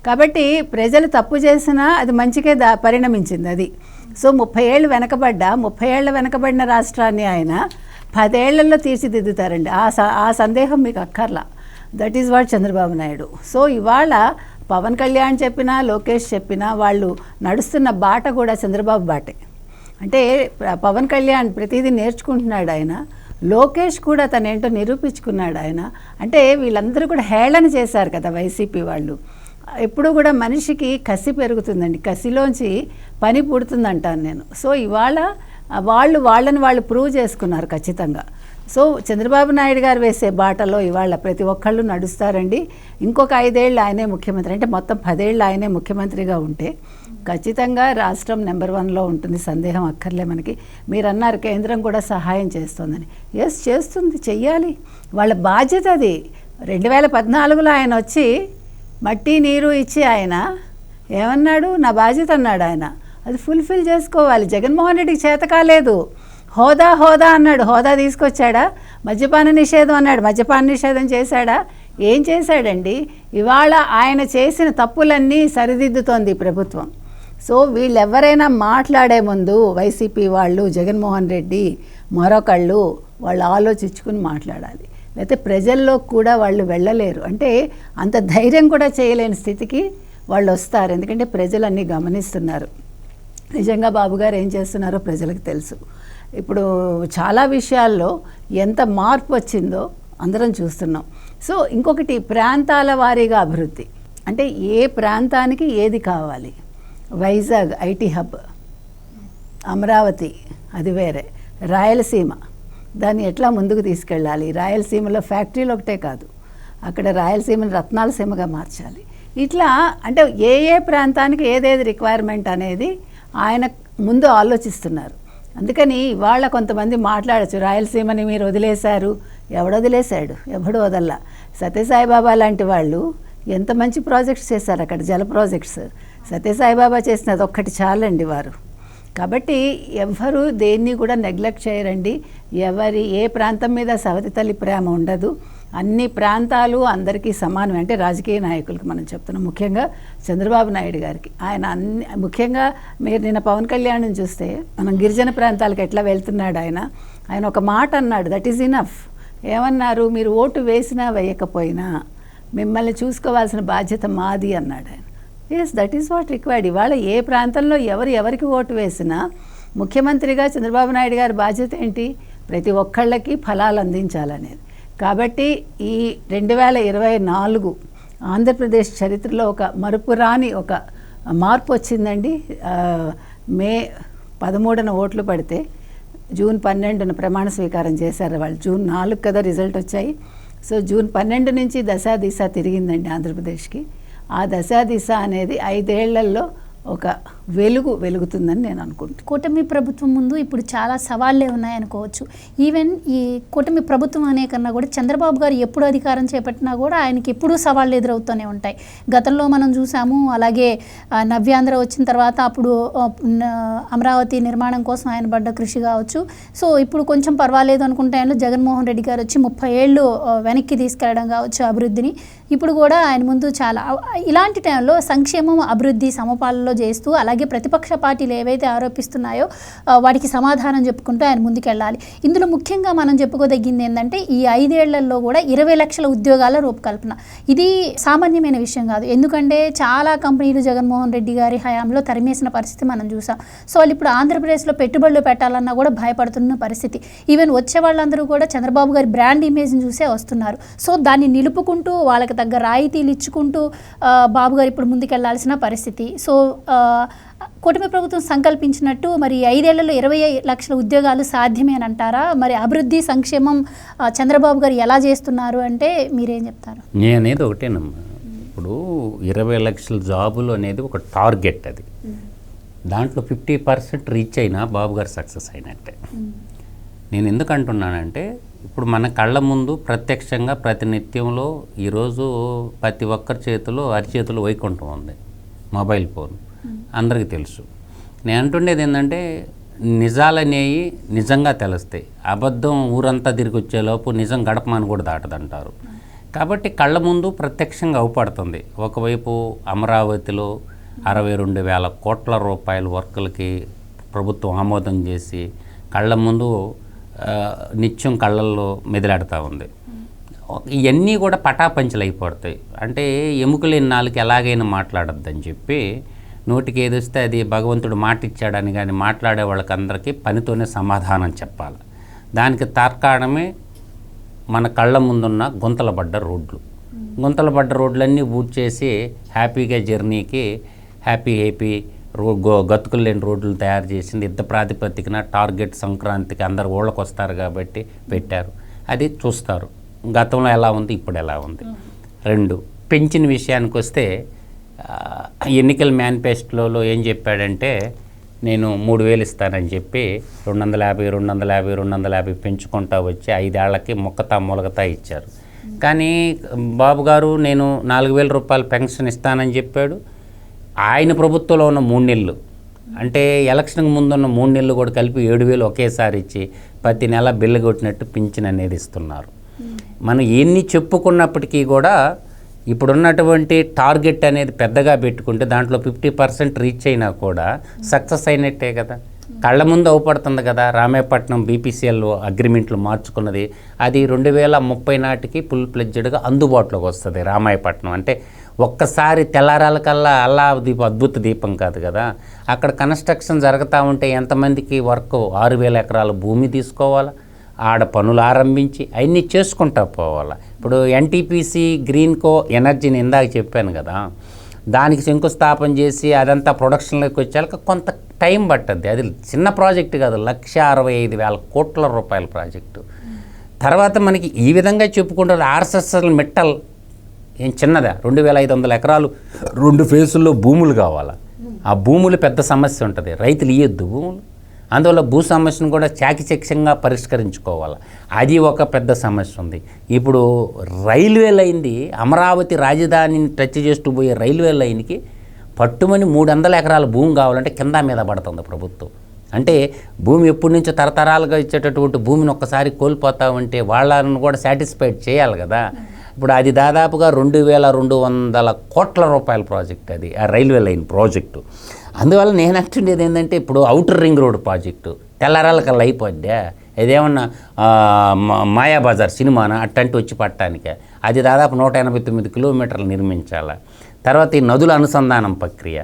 కాబట్టి ప్రజలు తప్పు చేసినా అది మంచికే పరిణమించింది అది. సో 30 ఏళ్ళు వెనకబడ్డా, 30 ఏళ్ళ వెనకబడిన రాష్ట్రాన్ని ఆయన 10 ఏళ్లలో తీర్చిదిద్దుతారండి. ఆ సందేహం మీకు అక్కర్లా. That is what Chandrababu Naidu. So ఇవాళ పవన్ కళ్యాణ్ చెప్పినా, లోకేష్ చెప్పినా వాళ్ళు నడుస్తున్న బాట కూడా చంద్రబాబు బాటే. అంటే పవన్ కళ్యాణ్ ప్రతిదీ నేర్చుకుంటున్నాడు ఆయన, లోకేష్ కూడా తనేంటో నిరూపించుకున్నాడు ఆయన. అంటే వీళ్ళందరూ కూడా హేళన చేశారు కదా వైసీపీ వాళ్ళు. ఎప్పుడు కూడా మనిషికి కసి పెరుగుతుందండి, కసిలోంచి పని పుడుతుందంటాను నేను. సో ఇవాళ వాళ్ళని వాళ్ళు ప్రూవ్ చేసుకున్నారు ఖచ్చితంగా. సో చంద్రబాబు నాయుడు గారు వేసే బాటలో ఇవాళ ప్రతి ఒక్కళ్ళు నడుస్తారండి. ఇంకొక 5 ఏళ్ళు ఆయనే ముఖ్యమంత్రి, అంటే మొత్తం 10 ఏళ్ళు ఆయనే ముఖ్యమంత్రిగా ఉంటే ఖచ్చితంగా రాష్ట్రం నెంబర్ 1లో ఉంటుంది, సందేహం అక్కర్లే మనకి. మీరు అన్నారు కేంద్రం కూడా సహాయం చేస్తుందని. ఎస్, చేస్తుంది, చెయ్యాలి, వాళ్ళ బాధ్యత అది. 2014లో ఆయన వచ్చి మట్టి నీరు ఇచ్చి ఆయన ఏమన్నాడు, నా బాధ్యత అన్నాడు ఆయన. అది ఫుల్ఫిల్ చేసుకోవాలి. జగన్మోహన్ రెడ్డికి చేత కాలేదు. హోదా అన్నాడు, హోదా తీసుకొచ్చాడా? మద్యపాన నిషేధం అన్నాడు, మద్యపాన నిషేధం చేశాడా? ఏం చేశాడండి? ఇవాళ ఆయన చేసిన తప్పులన్నీ సరిదిద్దుతోంది ప్రభుత్వం. సో వీళ్ళెవరైనా మాట్లాడే ముందు వైసీపీ వాళ్ళు, జగన్మోహన్ రెడ్డి, మరొకళ్ళు వాళ్ళు ఆలోచించుకుని మాట్లాడాలి. లేకపోతే ప్రజల్లో కూడా వాళ్ళు వెళ్ళలేరు. అంటే అంత ధైర్యం కూడా చేయలేని స్థితికి వాళ్ళు వస్తారు. ఎందుకంటే ప్రజలు అన్నీ గమనిస్తున్నారు. నిజంగా బాబు గారు ఏం చేస్తున్నారో ప్రజలకు తెలుసు. ఇప్పుడు చాలా విషయాల్లో ఎంత మార్పు వచ్చిందో అందరం చూస్తున్నాం. సో ఇంకొకటి ప్రాంతాల వారీగా అభివృద్ధి, అంటే ఏ ప్రాంతానికి ఏది కావాలి. వైజాగ్ ఐటీ హబ్, అమరావతి అది వేరే, రాయలసీమ దాన్ని ఎట్లా ముందుకు తీసుకెళ్ళాలి. రాయలసీమలో ఫ్యాక్టరీలు ఒకటే కాదు, అక్కడ రాయలసీమను రత్నాల సీమగా మార్చాలి. ఇట్లా అంటే ఏ ఏ ప్రాంతానికి ఏదేది రిక్వైర్మెంట్ అనేది ఆయన ముందు ఆలోచిస్తున్నారు. అందుకని ఇవాళ కొంతమంది మాట్లాడచ్చు, రాయలసీమని మీరు వదిలేశారు. ఎవడు వదిలేశాడు? ఎవడు వదల్లా. సత్యసాయిబాబా లాంటి వాళ్ళు ఎంత మంచి ప్రాజెక్ట్స్ చేశారు అక్కడ, జల ప్రాజెక్ట్స్. సత్యసాయిబాబా చేసినది ఒక్కటి చాలండి వారు. కాబట్టి ఎవ్వరూ దేన్ని కూడా నెగ్లెక్ట్ చేయరండి. ఏ ప్రాంతం మీద సవతి తల్లి ప్రేమ ఉండదు. అన్ని ప్రాంతాలు అందరికీ సమానమే. అంటే రాజకీయ నాయకులకు మనం చెప్తున్నాం, ముఖ్యంగా చంద్రబాబు నాయుడు గారికి. ఆయన ముఖ్యంగా మీరు నిన్న పవన్ కళ్యాణ్ చూస్తే మనం గిరిజన ప్రాంతాలకు ఎట్లా వెళ్తున్నాడు ఆయన ఒక మాట అన్నాడు, దట్ ఈజ్ ఇనఫ్. ఏమన్నారు? మీరు ఓటు వేసినా వేయకపోయినా మిమ్మల్ని చూసుకోవాల్సిన బాధ్యత మాది అన్నాడు ఆయన. Yes, that is what required. ఇవాళ ఏ ప్రాంతంలో ఎవరికి ఓటు వేసినా ముఖ్యమంత్రిగా చంద్రబాబు నాయుడు గారి బాధ్యత ఏంటి? ప్రతి ఒక్కళ్ళకి ఫలాలు అందించాలనేది. కాబట్టి ఈ 2024 ఆంధ్రప్రదేశ్ చరిత్రలో ఒక మరుపురాని ఒక మార్పు వచ్చిందండి. మే 13న ఓట్లు పడితే జూన్ 12న ప్రమాణ స్వీకారం చేశారు వాళ్ళు. జూన్ 4 కదా రిజల్ట్ వచ్చాయి. సో జూన్ 12 నుంచి దశా దిశ తిరిగిందండి ఆంధ్రప్రదేశ్కి. ఆ దశా దిశ అనేది 5 ఏళ్లలో ఒక వెలుగుతుందని నేను అనుకుంటున్నాను. కూటమి ప్రభుత్వం ముందు ఇప్పుడు చాలా సవాళ్లే ఉన్నాయనుకోవచ్చు. ఈవెన్ ఈ కూటమి ప్రభుత్వం అనే కన్నా కూడా చంద్రబాబు గారు ఎప్పుడు అధికారం చేపట్టినా కూడా ఆయనకి ఎప్పుడూ సవాళ్ళు ఎదురవుతూనే ఉంటాయి. గతంలో మనం చూసాము. అలాగే నవ్యాంధ్ర వచ్చిన తర్వాత అప్పుడు అమరావతి నిర్మాణం కోసం ఆయన పడ్డ కృషి కావచ్చు. సో ఇప్పుడు కొంచెం పర్వాలేదు అనుకుంటే ఆయనలో జగన్మోహన్ రెడ్డి గారు వచ్చి 30 ఏళ్ళు వెనక్కి తీసుకెళ్ళడం కావచ్చు అభివృద్ధిని. ఇప్పుడు కూడా ఆయన ముందు చాలా ఇలాంటి టైంలో సంక్షేమం అభివృద్ధి సమపాలలో చేస్తూ, అలాగే ప్రతిపక్ష పార్టీలు ఏవైతే ఆరోపిస్తున్నాయో వాటికి సమాధానం చెప్పుకుంటూ ఆయన ముందుకెళ్ళాలి. ఇందులో ముఖ్యంగా మనం చెప్పుకోదగ్గింది ఏంటంటే ఈ 5 ఏళ్లలో కూడా 20 లక్షల ఉద్యోగాల రూపకల్పన. ఇది సామాన్యమైన విషయం కాదు. ఎందుకంటే చాలా కంపెనీలు జగన్మోహన్ రెడ్డి గారి హయాంలో తరిమేసిన పరిస్థితి మనం చూసాం. సో వాళ్ళు ఇప్పుడు ఆంధ్రప్రదేశ్లో పెట్టుబడులు పెట్టాలన్నా కూడా భయపడుతున్న పరిస్థితి. ఈవెన్ వచ్చే వాళ్ళందరూ కూడా చంద్రబాబు గారి బ్రాండ్ ఇమేజ్ని చూసే వస్తున్నారు. సో దాన్ని నిలుపుకుంటూ వాళ్ళకి తగ్గ రాయితీలు ఇచ్చుకుంటూ బాబు గారు ఇప్పుడు ముందుకెళ్లాల్సిన పరిస్థితి. సో కూటమి ప్రభుత్వం సంకల్పించినట్టు మరి 5 ఏళ్లలో 20 లక్షల ఉద్యోగాలు సాధ్యమేనంటారా? మరి అభివృద్ధి సంక్షేమం చంద్రబాబు గారు ఎలా చేస్తున్నారు అంటే మీరేం చెప్తారు? నేనేది ఒకటేనమ్మా, ఇప్పుడు 20 లక్షల జాబులు అనేది ఒక టార్గెట్. అది దాంట్లో 50% రీచ్ అయినా బాబు గారు సక్సెస్ అయినట్టే. నేను ఎందుకు అంటున్నానంటే ఇప్పుడు మన కళ్ళ ముందు ప్రత్యక్షంగా ప్రతినిత్యంలో ఈరోజు ప్రతి ఒక్కరి చేతిలో అరిచేతిలో వైకుంఠం ఉంది, మొబైల్ ఫోన్, అందరికీ తెలుసు. నేను అంటుండేది ఏంటంటే నిజాలనేవి నిజంగా తెలుస్తాయి. అబద్ధం ఊరంతా తిరిగి వచ్చేలోపు నిజం గడపమని కూడా దాటదంటారు. కాబట్టి కళ్ళ ముందు ప్రత్యక్షంగా అవుపడుతుంది. ఒకవైపు అమరావతిలో 62,000 కోట్ల రూపాయల వర్కులకి ప్రభుత్వం ఆమోదం చేసి కళ్ళ ముందు నిత్యం కళ్ళల్లో మెదిలాడుతూ ఉంది. ఇవన్నీ కూడా పటాపంచలు అయిపోతాయి. అంటే ఎముకలేని నాలుగు ఎలాగైనా మాట్లాడొద్దని చెప్పి నోటికి ఏదొస్తే అది భగవంతుడు మాట ఇచ్చాడని కానీ మాట్లాడే వాళ్ళకందరికీ పనితోనే సమాధానం చెప్పాలి. దానికి తార్కాణమే మన కళ్ళ ముందున్న గుంతల పడ్డ రోడ్లన్నీ బూట్ చేసి హ్యాపీగా జర్నీకి హ్యాపీ గతుకులు లేని రోడ్లు తయారు చేసింది. యుద్ధ ప్రాతిపదికన టార్గెట్ సంక్రాంతికి అందరు ఊళ్ళకి వస్తారు కాబట్టి పెట్టారు. అది చూస్తారు గతంలో ఎలా ఉంది, ఇప్పుడు ఎలా ఉంది. 2 పెంచిన విషయానికి వస్తే ఎన్నికల మేనిఫెస్టోలో ఏం చెప్పాడంటే నేను 3,000 ఇస్తానని చెప్పి 250 పెంచుకుంటా వచ్చి 5 ఏళ్లకి మొలకతా ఇచ్చారు. కానీ బాబు గారు నేను 4,000 రూపాయలు పెన్షన్ ఇస్తానని చెప్పాడు. ఆయన ప్రభుత్వంలో ఉన్న 3 నెలలు అంటే ఎలక్షన్కి ముందున్న 3 నెలలు కూడా కలిపి 7,000 ఒకేసారి ఇచ్చి ప్రతి నెల బిల్లు కొట్టినట్టు పింఛన్ అనేది ఇస్తున్నారు. మనం ఎన్ని చెప్పుకున్నప్పటికీ కూడా ఇప్పుడున్నటువంటి టార్గెట్ అనేది పెద్దగా పెట్టుకుంటే దాంట్లో 50% రీచ్ అయినా కూడా సక్సెస్ అయినట్టే కదా. కళ్ళ ముందు అవపడుతుంది కదా. రామాయపట్నం బీపీసీఎల్ అగ్రిమెంట్లు మార్చుకున్నది, అది 2030 నాటికి ఫుల్ ప్లెడ్జెడ్గా అందుబాటులోకి వస్తుంది. రామాయపట్నం అంటే ఒక్కసారి తెల్లారాల కల్లా అల్లా దీపం అద్భుత దీపం కాదు కదా. అక్కడ కన్స్ట్రక్షన్ జరుగుతూ ఉంటే ఎంతమందికి వర్క్ 6,000 ఎకరాల భూమి తీసుకోవాలా, ఆడ పనులు ఆరంభించి అవన్నీ చేసుకుంటా పోవాలా. ఇప్పుడు ఎన్టీపీసీ గ్రీన్కో ఎనర్జీని ఇందాక చెప్పాను కదా, దానికి శంకుస్థాపన చేసి అదంతా ప్రొడక్షన్లోకి వచ్చాక కొంత టైం పట్టద్ది. అది చిన్న ప్రాజెక్టు కాదు, 1,65,000 కోట్ల రూపాయల ప్రాజెక్టు. తర్వాత మనకి ఈ విధంగా చెప్పుకుంటారు. ఆర్ఎస్ఎస్ఎల్ మెట్టల్ ఏం చిన్నదా, 2,500 ఎకరాలు 2 ఫేసుల్లో భూములు కావాలా. ఆ భూములు పెద్ద సమస్య ఉంటుంది, రైతులు ఇయ్యొద్దు భూములు. అందువల్ల భూ సమస్యను కూడా చాకిచక్యంగా పరిష్కరించుకోవాలి. అది ఒక పెద్ద సమస్య ఉంది. ఇప్పుడు రైల్వే లైన్ది, అమరావతి రాజధానిని టచ్ చేస్తూ పోయే రైల్వే లైన్కి పట్టుమని 300 ఎకరాల భూమి కావాలంటే కింద మీద పడుతుంది ప్రభుత్వం. అంటే భూమి ఎప్పటి నుంచో తరతరాలుగా ఇచ్చేటటువంటి భూమిని ఒక్కసారి కోల్పోతామంటే వాళ్ళను కూడా సాటిస్ఫైడ్ చేయాలి కదా. ఇప్పుడు అది దాదాపుగా 2,200 కోట్ల రూపాయల ప్రాజెక్ట్ అది, ఆ రైల్వే లైన్ ప్రాజెక్టు. అందువల్ల నేను అంటుండేది ఏంటంటే, ఇప్పుడు ఔటర్ రింగ్ రోడ్ ప్రాజెక్టు తెల్లారాలకల్లా అయిపోద్దా, ఇదేమన్నా మాయాబజార్ సినిమానా అట్టంటి వచ్చి పట్టడానికే. అది దాదాపు 189 కిలోమీటర్లు నిర్మించాలి. తర్వాత ఈ నదుల అనుసంధానం ప్రక్రియ,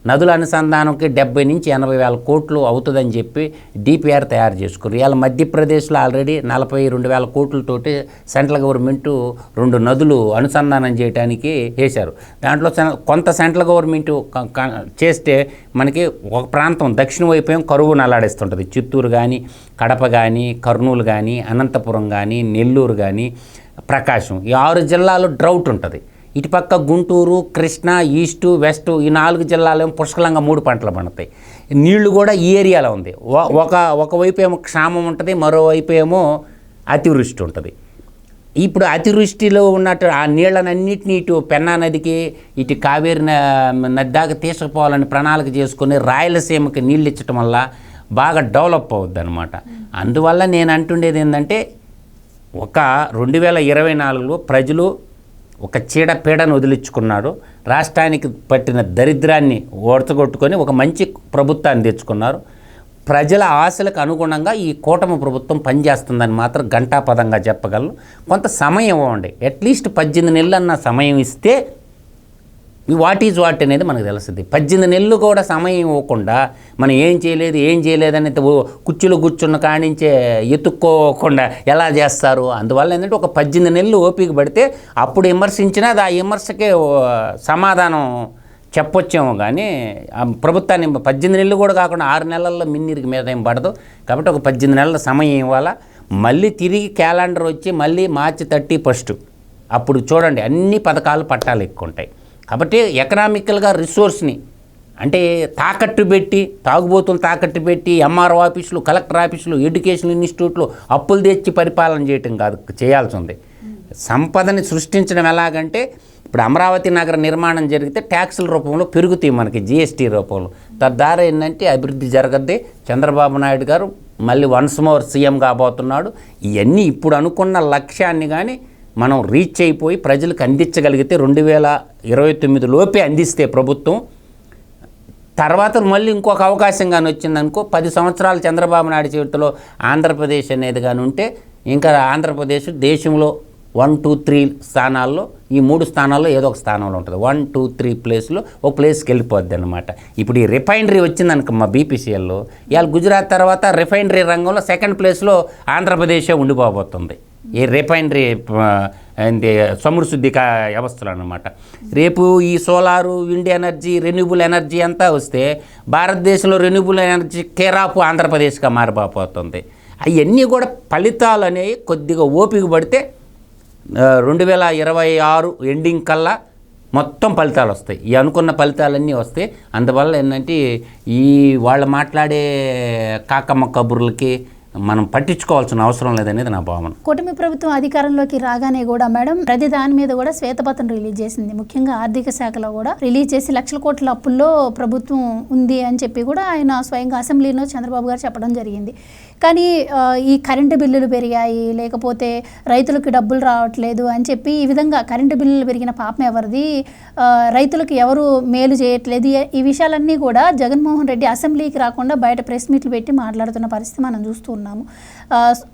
నదుల అనుసంధానంకి 70 నుంచి 80,000 కోట్లు అవుతుందని చెప్పి డిపిఆర్ తయారు చేసుకున్నారు. ఇవాళ మధ్యప్రదేశ్లో ఆల్రెడీ 42,000 కోట్లతోటి సెంట్రల్ గవర్నమెంటు 2 నదులు అనుసంధానం చేయడానికి వేశారు. దాంట్లో కొంత సెంట్రల్ గవర్నమెంట్ చేస్తే మనకి ఒక ప్రాంతం దక్షిణ వైపు కరువు నల్లాడిస్తుంటుంది. చిత్తూరు కానీ, కడప కానీ, కర్నూలు కానీ, అనంతపురం కానీ, నెల్లూరు కానీ, ప్రకాశం, ఈ 6 జిల్లాల్లో డ్రౌట్ ఉంటుంది. ఇటుపక్క గుంటూరు, కృష్ణా, ఈస్టు, వెస్టు, ఈ 4 జిల్లాలో పుష్కలంగా 3 పంటలు పండుతాయి. నీళ్లు కూడా ఈ ఏరియాలో ఉంది. ఒకవైపు ఏమో క్షామం ఉంటుంది, మరోవైపు ఏమో అతివృష్టి ఉంటుంది. ఇప్పుడు అతివృష్టిలో ఉన్నట్టు ఆ నీళ్ళనన్నింటినీ ఇటు పెన్నా నదికి, ఇటు కావేరి నది దాకా తీసుకుపోవాలని ప్రణాళిక చేసుకుని రాయలసీమకి నీళ్ళు ఇచ్చటం వల్ల బాగా డెవలప్ అవుద్ది అనమాట. అందువల్ల నేను అంటుండేది ఏంటంటే, ఒక 2024లో ప్రజలు ఒక చీడపీడను వదిలించుకున్నాడు. రాష్ట్రానికి పట్టిన దరిద్రాన్ని ఓడ్చగొట్టుకొని ఒక మంచి ప్రభుత్వాన్ని తెచ్చుకున్నారు. ప్రజల ఆశలకు అనుగుణంగా ఈ కూటమి ప్రభుత్వం పనిచేస్తుందని మాత్రం ఘంటాపదంగా చెప్పగలను. కొంత సమయం ఇవ్వండి, అట్లీస్ట్ 18 నెలలన్న సమయం ఇస్తే వాట్ ఈజ్ వాట్ అనేది మనకు తెలుస్తుంది. 18 నెలలు కూడా సమయం ఇవ్వకుండా మనం ఏం చేయలేదని కుర్చీలో కూర్చున్న కానించే ఎత్తుక్కోకుండా ఎలా చేస్తారు? అందువల్ల ఏంటంటే ఒక 18 నెలలు ఓపిక పడితే అప్పుడు విమర్శించినా ఆ విమర్శకే సమాధానం చెప్పొచ్చేమో. కానీ ప్రభుత్వాన్ని 18 నెలలు కూడా కాకుండా 6 నెలల్లో మిన్నీరికి మీద ఏం పడదు. కాబట్టి ఒక 18 నెలల సమయం ఇవ్వాలా. మళ్ళీ తిరిగి క్యాలెండర్ వచ్చి మళ్ళీ మార్చి 31 అప్పుడు చూడండి అన్ని పథకాలు పట్టాలు ఎక్కువ ఉంటాయి. కాబట్టి ఎకనామికల్గా రిసోర్స్ని అంటే తాకట్టు పెట్టి, తాగుబోతులు తాకట్టు పెట్టి, ఎంఆర్ఓ ఆఫీసులు, కలెక్టర్ ఆఫీసులు, ఎడ్యుకేషన్ ఇన్స్టిట్యూట్లు అప్పులు తెచ్చి పరిపాలన చేయటం కాదు చేయాల్సి ఉంది. సంపదని సృష్టించడం ఎలాగంటే, ఇప్పుడు అమరావతి నగర నిర్మాణం జరిగితే ట్యాక్సుల రూపంలో పెరుగుతాయి మనకి, జిఎస్టీ రూపంలో. తద్వారా ఏంటంటే అభివృద్ధి జరగద్ది. చంద్రబాబు నాయుడు గారు మళ్ళీ వన్స్ మోర్ సీఎం కాబోతున్నాడు. ఇవన్నీ ఇప్పుడు అనుకున్న లక్ష్యాన్ని కానీ మనం రీచ్ అయిపోయి ప్రజలకు అందించగలిగితే 2029 లోపే అందిస్తే ప్రభుత్వం, తర్వాత మళ్ళీ ఇంకొక అవకాశం కానీ వచ్చిందనుకో, 10 సంవత్సరాలు చంద్రబాబు నాయుడు చేతిలో ఆంధ్రప్రదేశ్ అనేది కానీ ఉంటే, ఇంకా ఆంధ్రప్రదేశ్ దేశంలో 1, 2, 3 స్థానాల్లో, ఈ 3 స్థానాల్లో ఏదో ఒక స్థానంలో ఉంటుంది. 1, 2, 3 ప్లేస్లో ఒక ప్లేస్కి వెళ్ళిపోద్ది అనమాట. ఇప్పుడు ఈ రిఫైనరీ వచ్చిందనుకో మా బీపీసీఎల్లో, ఇవాళ గుజరాత్ తర్వాత రిఫైనరీ రంగంలో 2nd ప్లేస్లో ఆంధ్రప్రదేశే ఉండిపోబోతుంది. ఈ రిఫైనరీ సమృద్ధి వ్యవస్థలు అన్నమాట. రేపు ఈ solar, wind energy, renewable energy అంతా వస్తే భారతదేశంలో రెన్యూబుల్ ఎనర్జీ కేరాపు ఆంధ్రప్రదేశ్గా మారిపోతుంది. అవన్నీ కూడా ఫలితాలు అనేవి కొద్దిగా ఓపిక పడితే 2026 ఎండింగ్ కల్లా మొత్తం ఫలితాలు వస్తాయి. ఈ అనుకున్న ఫలితాలన్నీ వస్తాయి. అందువల్ల ఏంటంటే ఈ వాళ్ళు మాట్లాడే కాకమ్మ కబుర్లకి మనం పట్టించుకోవాల్సిన అవసరం లేదనేది నా భావన. కూటమి ప్రభుత్వం అధికారంలోకి రాగానే కూడా మేడం ప్రతి దాని మీద కూడా శ్వేతపత్రం రిలీజ్ చేసింది. ముఖ్యంగా ఆర్థిక శాఖలో కూడా రిలీజ్ చేసి లక్షల కోట్ల అప్పుల్లో ప్రభుత్వం ఉంది అని చెప్పి కూడా ఆయన స్వయంగా అసెంబ్లీలో చంద్రబాబు గారు చెప్పడం జరిగింది. కానీ ఈ కరెంటు బిల్లులు పెరిగాయి, లేకపోతే రైతులకు డబ్బులు రావట్లేదు అని చెప్పి ఈ విధంగా కరెంటు బిల్లులు పెరిగిన పాపం ఎవరిది, రైతులకు ఎవరు మేలు చేయట్లేదు, ఈ విషయాలన్నీ కూడా జగన్మోహన్ రెడ్డి అసెంబ్లీకి రాకుండా బయట ప్రెస్ మీట్లు పెట్టి మాట్లాడుతున్న పరిస్థితి మనం చూస్తూ ఉన్నాము.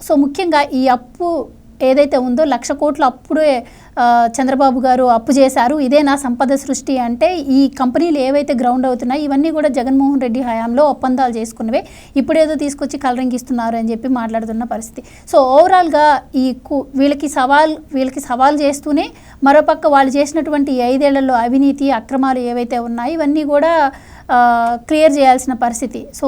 సో ముఖ్యంగా ఈ అప్పు ఏదైతే ఉందో 1,00,000 కోట్ల అప్పుడే చంద్రబాబు గారు అప్పు చేశారు, ఇదే నా సంపద సృష్టి అంటే ఈ కంపెనీలు ఏవైతే గ్రౌండ్ అవుతున్నాయి ఇవన్నీ కూడా జగన్మోహన్ రెడ్డి హయాంలో ఒప్పందాలు చేసుకున్నవే, ఇప్పుడేదో తీసుకొచ్చి కలరింగ్ ఇస్తున్నారు అని చెప్పి మాట్లాడుతున్న పరిస్థితి. సో ఓవరాల్గా ఈ వీళ్ళకి సవాల్ చేస్తూనే మరోపక్క వాళ్ళు చేసినటువంటి 5 ఏళ్లలో అవినీతి అక్రమాలు ఏవైతే ఉన్నాయో ఇవన్నీ కూడా క్లియర్ చేయాల్సిన పరిస్థితి. సో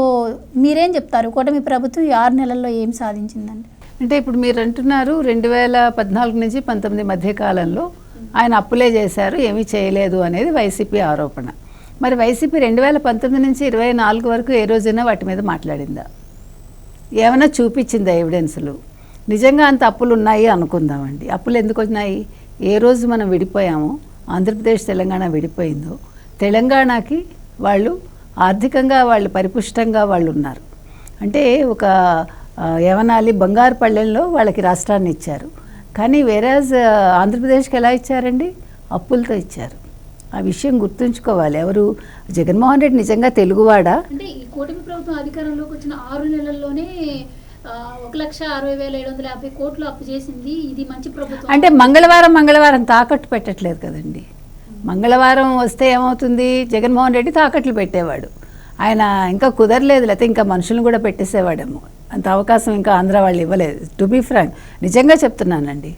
మీరేం చెప్తారు, కూటమి ప్రభుత్వం ఈ 6 నెలల్లో ఏం సాధించిందండి? అంటే ఇప్పుడు మీరు అంటున్నారు 2014 నుంచి 19 మధ్య కాలంలో ఆయన అప్పులే చేశారు, ఏమీ చేయలేదు అనేది వైసీపీ ఆరోపణ. మరి వైసీపీ 2019 నుంచి 24 వరకు ఏ రోజైనా వాటి మీద మాట్లాడిందా? ఏమైనా చూపించిందా ఎవిడెన్సులు? నిజంగా అంత అప్పులు ఉన్నాయి అనుకుందామండి. అప్పులు ఎందుకు వచ్చినాయి? ఏ రోజు మనం విడిపోయామో, ఆంధ్రప్రదేశ్ తెలంగాణ విడిపోయిందో, తెలంగాణకి వాళ్ళు ఆర్థికంగా వాళ్ళు పరిపుష్టంగా వాళ్ళు ఉన్నారు. అంటే ఒక యవనాలి బంగారు పళ్ళెల్లో వాళ్ళకి రాష్ట్రాన్ని ఇచ్చారు. కానీ వేరేజ్ ఆంధ్రప్రదేశ్కి ఎలా ఇచ్చారండి? అప్పులతో ఇచ్చారు. ఆ విషయం గుర్తుంచుకోవాలి. ఎవరు? జగన్మోహన్ రెడ్డి నిజంగా తెలుగువాడా? అంటే ఈ కూటమి ప్రభుత్వం అధికారంలోకి వచ్చిన 6 నెలల్లోనే 1,60,750 కోట్లు అప్పు చేసింది. ఇది మంచి ప్రభుత్వం అంటే మంగళవారం తాకట్టు పెట్టట్లేదు కదండి. మంగళవారం వస్తే ఏమవుతుంది? జగన్మోహన్ రెడ్డి తాకట్లు పెట్టేవాడు. ఆయన ఇంకా కుదరలేదు, లేకపోతే ఇంకా మనుషులను కూడా పెట్టేసేవాడేమో. అంత అవకాశం ఇంకా ఆంధ్ర వాళ్ళు ఇవ్వలేదు. టు బీ ఫ్రాంక్, నిజంగా చెప్తున్నానండి,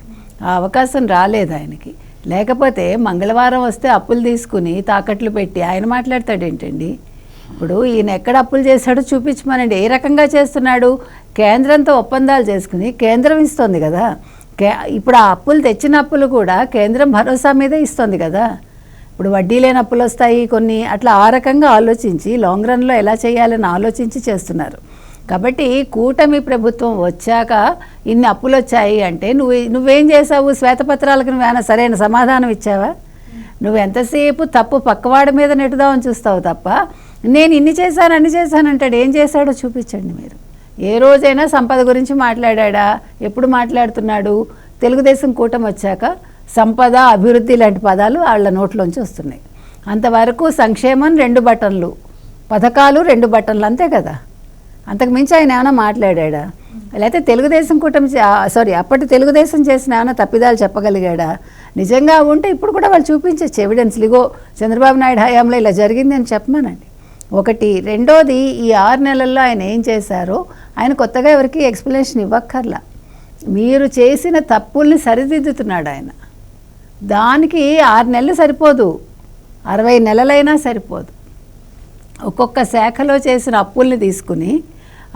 ఆ అవకాశం రాలేదు ఆయనకి. లేకపోతే మంగళవారం వస్తే అప్పులు తీసుకుని తాకట్లు పెట్టి ఆయన మాట్లాడతాడు ఏంటండి? ఇప్పుడు ఈయన ఎక్కడ అప్పులు చేశాడో చూపించమనండి. ఏ రకంగా చేస్తున్నాడు? కేంద్రంతో ఒప్పందాలు చేసుకుని కేంద్రం ఇస్తుంది కదా. ఇప్పుడు ఆ అప్పులు తెచ్చిన అప్పులు కూడా కేంద్రం భరోసా మీదే ఇస్తుంది కదా. ఇప్పుడు వడ్డీ లేని అప్పులు వస్తాయి కొన్ని, అట్లా ఆ రకంగా ఆలోచించి లాంగ్ రన్లో ఎలా చేయాలని ఆలోచించి చేస్తున్నారు. కాబట్టి కూటమి ప్రభుత్వం వచ్చాక ఇన్ని అప్పులు వచ్చాయి అంటే నువ్వేం చేసావు? శ్వేతపత్రాలకు నువ్వేమైనా సరైన సమాధానం ఇచ్చావా? నువ్వు ఎంతసేపు తప్పు పక్కవాడి మీద నెట్టుదామని చూస్తావు తప్ప నేను ఇన్ని చేశాను అన్ని చేశాను అంటాడు. ఏం చేశాడో చూపించండి మీరు. ఏ రోజైనా సంపద గురించి మాట్లాడా? ఎప్పుడు మాట్లాడుతున్నాడు? తెలుగుదేశం కూటమి వచ్చాక సంపద, అభివృద్ధి లాంటి పదాలు వాళ్ళ నోట్లోంచి వస్తున్నాయి. అంతవరకు సంక్షేమం 2 బటన్లు, పథకాలు 2 బటన్లు, అంతే కదా. అంతకుమించి ఆయన ఏమైనా మాట్లాడా? లేకపోతే తెలుగుదేశం కూటమి అప్పటి తెలుగుదేశం చేసిన ఏమైనా తప్పిదాలు చెప్పగలిగాడా? నిజంగా ఉంటే ఇప్పుడు కూడా వాళ్ళు చూపించచ్చు ఎవిడెన్స్లు. ఇగో చంద్రబాబు నాయుడు హయాంలో ఇలా జరిగింది అని చెప్పమానండి. ఒకటి. రెండోది, ఈ 6 నెలల్లో ఆయన ఏం చేశారో ఆయన కొత్తగా ఎవరికి ఎక్స్ప్లెనేషన్ ఇవ్వక్కర్లా. మీరు చేసిన తప్పుల్ని సరిదిద్దుతున్నాడు ఆయన. దానికి 6 నెలలు సరిపోదు, 60 నెలలైనా సరిపోదు. ఒక్కొక్క శాఖలో చేసిన అప్పుల్ని తీసుకుని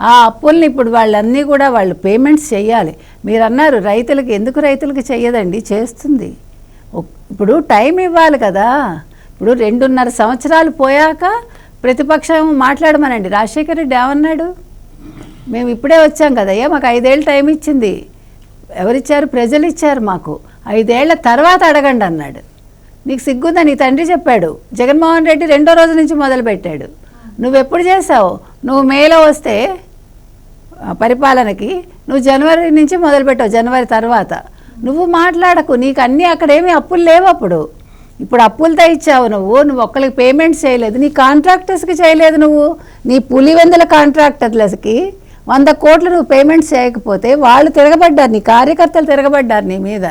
ఆ అప్పుల్ని ఇప్పుడు వాళ్ళన్నీ కూడా వాళ్ళు పేమెంట్స్ చేయాలి. మీరు అన్నారు రైతులకి, ఎందుకు రైతులకి చెయ్యదండి? చేస్తుంది. ఇప్పుడు టైం ఇవ్వాలి కదా. ఇప్పుడు 2.5 సంవత్సరాలు పోయాక ప్రతిపక్షం మాట్లాడమనండి. రాజశేఖర రెడ్డి ఏమన్నాడు? మేము ఇప్పుడే వచ్చాం కదయ్యా, మాకు 5 ఏళ్ళు టైం ఇచ్చింది. ఎవరిచ్చారు? ప్రజలు ఇచ్చారు మాకు. 5 ఏళ్ల తర్వాత అడగండి అన్నాడు. నీకు సిగ్గుందా? నీ తండ్రి చెప్పాడు. జగన్మోహన్ రెడ్డి 2వ రోజు నుంచి మొదలుపెట్టాడు. నువ్వెప్పుడు చేసావు? నువ్వు మేలో వస్తే పరిపాలనకి నువ్వు జనవరి నుంచి మొదలుపెట్టావు. జనవరి తర్వాత నువ్వు మాట్లాడకు. నీకు అన్నీ అక్కడేమీ అప్పులు లేవు. ఇప్పుడు అప్పులతో ఇచ్చావు. నువ్వు ఒక్కరికి పేమెంట్స్ చేయలేదు. నీ కాంట్రాక్టర్స్కి చేయలేదు. నువ్వు నీ పులివెందుల కాంట్రాక్టర్లకి 100 కోట్లు నువ్వు పేమెంట్స్ చేయకపోతే వాళ్ళు తిరగబడ్డారు, నీ కార్యకర్తలు తిరగబడ్డారు నీ మీద.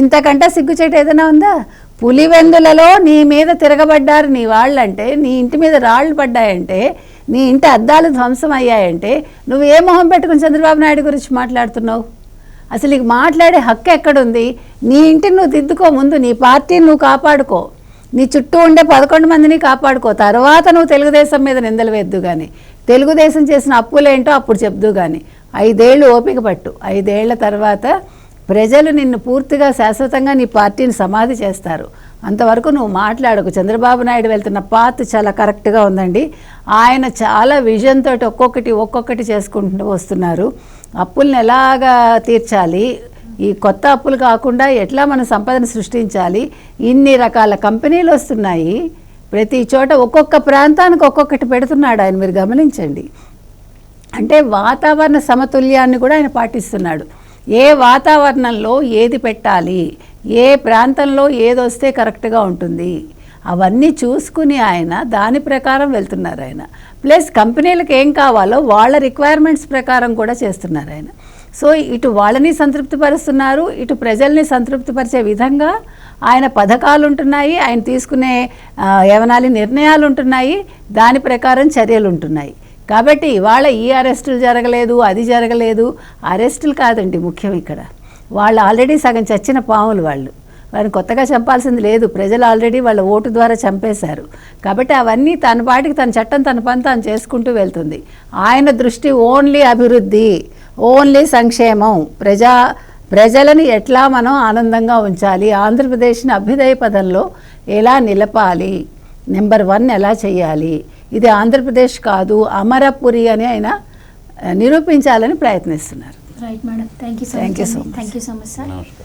ఇంతకంటే సిగ్గుచేటు ఏదైనా ఉందా? పులివెందులలో నీ మీద తిరగబడ్డారు నీ వాళ్ళంటే, నీ ఇంటి మీద రాళ్ళు పడ్డాయంటే, నీ ఇంటి అద్దాలు ధ్వంసం అయ్యాయంటే నువ్వు ఏ మొహం పెట్టుకుని చంద్రబాబు నాయుడు గురించి మాట్లాడుతున్నావు? అసలు నీకు మాట్లాడే హక్కు ఎక్కడుంది? నీ ఇంటిని నువ్వు దిద్దుకో. ముందు నీ పార్టీని నువ్వు కాపాడుకో. నీ చుట్టూ ఉండే 11 మందిని కాపాడుకో. తర్వాత నువ్వు తెలుగుదేశం మీద నిందలు వేద్దు కానీ, తెలుగుదేశం చేసిన అప్పులేంటో అప్పుడు చెప్దు కానీ. 5 ఏళ్ళు ఓపిక పట్టు. 5 ఏళ్ల తర్వాత ప్రజలు నిన్ను పూర్తిగా శాశ్వతంగా నీ పార్టీని సమాధి చేస్తారు. అంతవరకు నువ్వు మాట్లాడకు. చంద్రబాబు నాయుడు వెళ్తున్న పాత్ చాలా కరెక్ట్గా ఉందండి. ఆయన చాలా విజన్ తోటి ఒక్కొక్కటి చేసుకుంటూ వస్తున్నారు. అప్పుల్ని ఎలాగా తీర్చాలి, ఈ కొత్త అప్పులు కాకుండా ఎట్లా మన సంపదను సృష్టించాలి. ఇన్ని రకాల కంపెనీలు వస్తున్నాయి, ప్రతి చోట ఒక్కొక్క ప్రాంతానికి ఒక్కొక్కటి పెడుతున్నాడు ఆయన, మీరు గమనించండి. అంటే వాతావరణ సమతుల్యాన్ని కూడా ఆయన పాటిస్తున్నాడు. ఏ వాతావరణంలో ఏది పెట్టాలి, ఏ ప్రాంతంలో ఏది వస్తే కరెక్ట్గా ఉంటుంది, అవన్నీ చూసుకుని ఆయన దాని ప్రకారం వెళ్తున్నారు ఆయన. ప్లస్ కంపెనీలకు ఏం కావాలో వాళ్ళ రిక్వైర్మెంట్స్ ప్రకారం కూడా చేస్తున్నారు ఆయన. సో ఇటు వాళ్ళని సంతృప్తిపరుస్తున్నారు, ఇటు ప్రజల్ని సంతృప్తిపరిచే విధంగా ఆయన పథకాలు ఉంటున్నాయి, ఆయన తీసుకునే ఏమనాలి నిర్ణయాలు ఉంటున్నాయి, దాని ప్రకారం చర్యలు ఉంటున్నాయి. కాబట్టి ఇవాళ ఈ అరెస్టులు జరగలేదు, అది జరగలేదు. అరెస్టులు కాదండి ముఖ్యం ఇక్కడ. వాళ్ళు ఆల్రెడీ సగం చచ్చిన పాములు, వాళ్ళని కొత్తగా చంపాల్సింది లేదు. ప్రజలు ఆల్రెడీ వాళ్ళ ఓటు ద్వారా చంపేశారు. కాబట్టి అవన్నీ తన పాటికి తన చట్టం తన పని తాను చేసుకుంటూ వెళ్తుంది. ఆయన దృష్టి ఓన్లీ అభివృద్ధి, ఓన్లీ సంక్షేమం, ప్రజలని ఎట్లా మనం ఆనందంగా ఉంచాలి, ఆంధ్రప్రదేశ్ని అభ్యుదయ పదంలో ఎలా నిలపాలి, నెంబర్ 1 ఎలా చేయాలి, ఇది ఆంధ్రప్రదేశ్ కాదు అమరపురి అని ఆయన నిరూపించాలని ప్రయత్నిస్తున్నారు. Right madam, thank you so much sir. నమస్కారం.